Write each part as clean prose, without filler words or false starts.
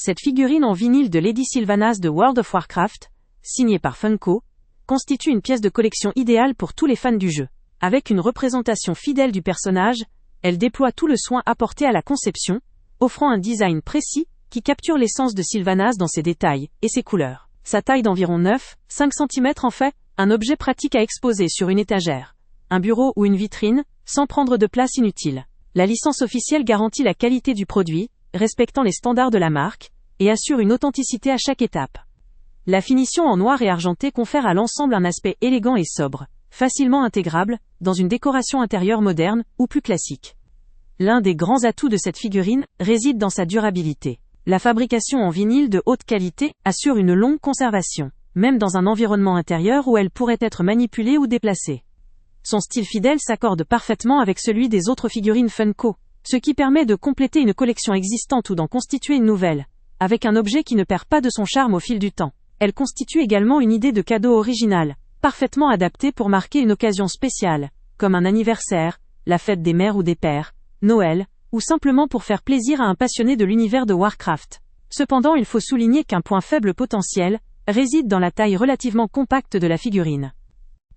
Cette figurine en vinyle de Lady Sylvanas de World of Warcraft, signée par Funko, constitue une pièce de collection idéale pour tous les fans du jeu. Avec une représentation fidèle du personnage, elle déploie tout le soin apporté à la conception, offrant un design précis qui capture l'essence de Sylvanas dans ses détails et ses couleurs. Sa taille d'environ 9,5 cm en fait un objet pratique à exposer sur une étagère, un bureau ou une vitrine, sans prendre de place inutile. La licence officielle garantit la qualité du produit, respectant les standards de la marque, et assure une authenticité à chaque étape. La finition en noir et argenté confère à l'ensemble un aspect élégant et sobre, facilement intégrable dans une décoration intérieure moderne ou plus classique. L'un des grands atouts de cette figurine réside dans sa durabilité. La fabrication en vinyle de haute qualité assure une longue conservation, même dans un environnement intérieur où elle pourrait être manipulée ou déplacée. Son style fidèle s'accorde parfaitement avec celui des autres figurines Funko, ce qui permet de compléter une collection existante ou d'en constituer une nouvelle, avec un objet qui ne perd pas de son charme au fil du temps. Elle constitue également une idée de cadeau original, parfaitement adaptée pour marquer une occasion spéciale, comme un anniversaire, la fête des mères ou des pères, Noël, ou simplement pour faire plaisir à un passionné de l'univers de Warcraft. Cependant, il faut souligner qu'un point faible potentiel réside dans la taille relativement compacte de la figurine.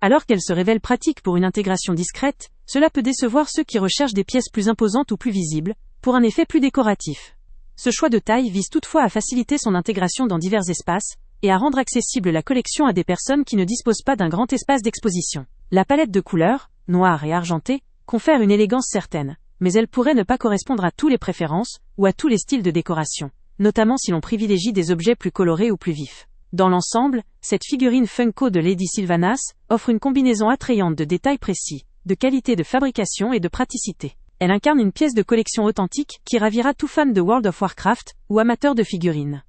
Alors qu'elle se révèle pratique pour une intégration discrète, cela peut décevoir ceux qui recherchent des pièces plus imposantes ou plus visibles, pour un effet plus décoratif. Ce choix de taille vise toutefois à faciliter son intégration dans divers espaces, et à rendre accessible la collection à des personnes qui ne disposent pas d'un grand espace d'exposition. La palette de couleurs, noire et argentée, confère une élégance certaine, mais elle pourrait ne pas correspondre à tous les préférences, ou à tous les styles de décoration, notamment si l'on privilégie des objets plus colorés ou plus vifs. Dans l'ensemble, cette figurine Funko de Lady Sylvanas offre une combinaison attrayante de détails précis, de qualité de fabrication et de praticité. Elle incarne une pièce de collection authentique qui ravira tout fan de World of Warcraft ou amateur de figurines.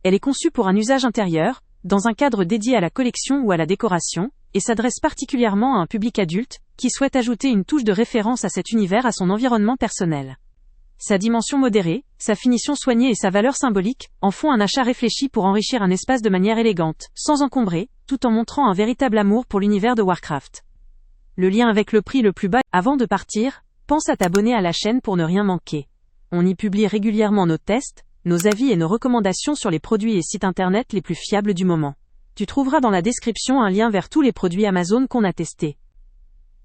Elle est conçue pour un usage intérieur, dans un cadre dédié à la collection ou à la décoration, et s'adresse particulièrement à un public adulte qui souhaite ajouter une touche de référence à cet univers à son environnement personnel. Sa dimension modérée, sa finition soignée et sa valeur symbolique en font un achat réfléchi pour enrichir un espace de manière élégante, sans encombrer, tout en montrant un véritable amour pour l'univers de Warcraft. Le lien avec le prix le plus bas. Avant de partir, pense à t'abonner à la chaîne pour ne rien manquer. On y publie régulièrement nos tests, nos avis et nos recommandations sur les produits et sites internet les plus fiables du moment. Tu trouveras dans la description un lien vers tous les produits Amazon qu'on a testés.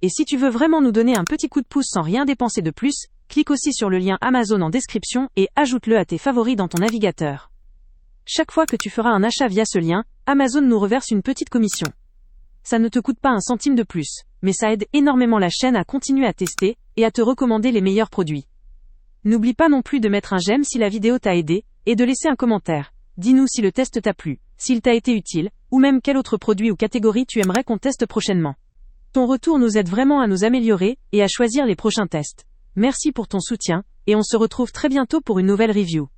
Et si tu veux vraiment nous donner un petit coup de pouce sans rien dépenser de plus, clique aussi sur le lien Amazon en description et ajoute-le à tes favoris dans ton navigateur. Chaque fois que tu feras un achat via ce lien, Amazon nous reverse une petite commission. Ça ne te coûte pas un centime de plus, mais ça aide énormément la chaîne à continuer à tester et à te recommander les meilleurs produits. N'oublie pas non plus de mettre un j'aime si la vidéo t'a aidé, et de laisser un commentaire. Dis-nous si le test t'a plu, s'il t'a été utile, ou même quel autre produit ou catégorie tu aimerais qu'on teste prochainement. Ton retour nous aide vraiment à nous améliorer et à choisir les prochains tests. Merci pour ton soutien, et on se retrouve très bientôt pour une nouvelle review.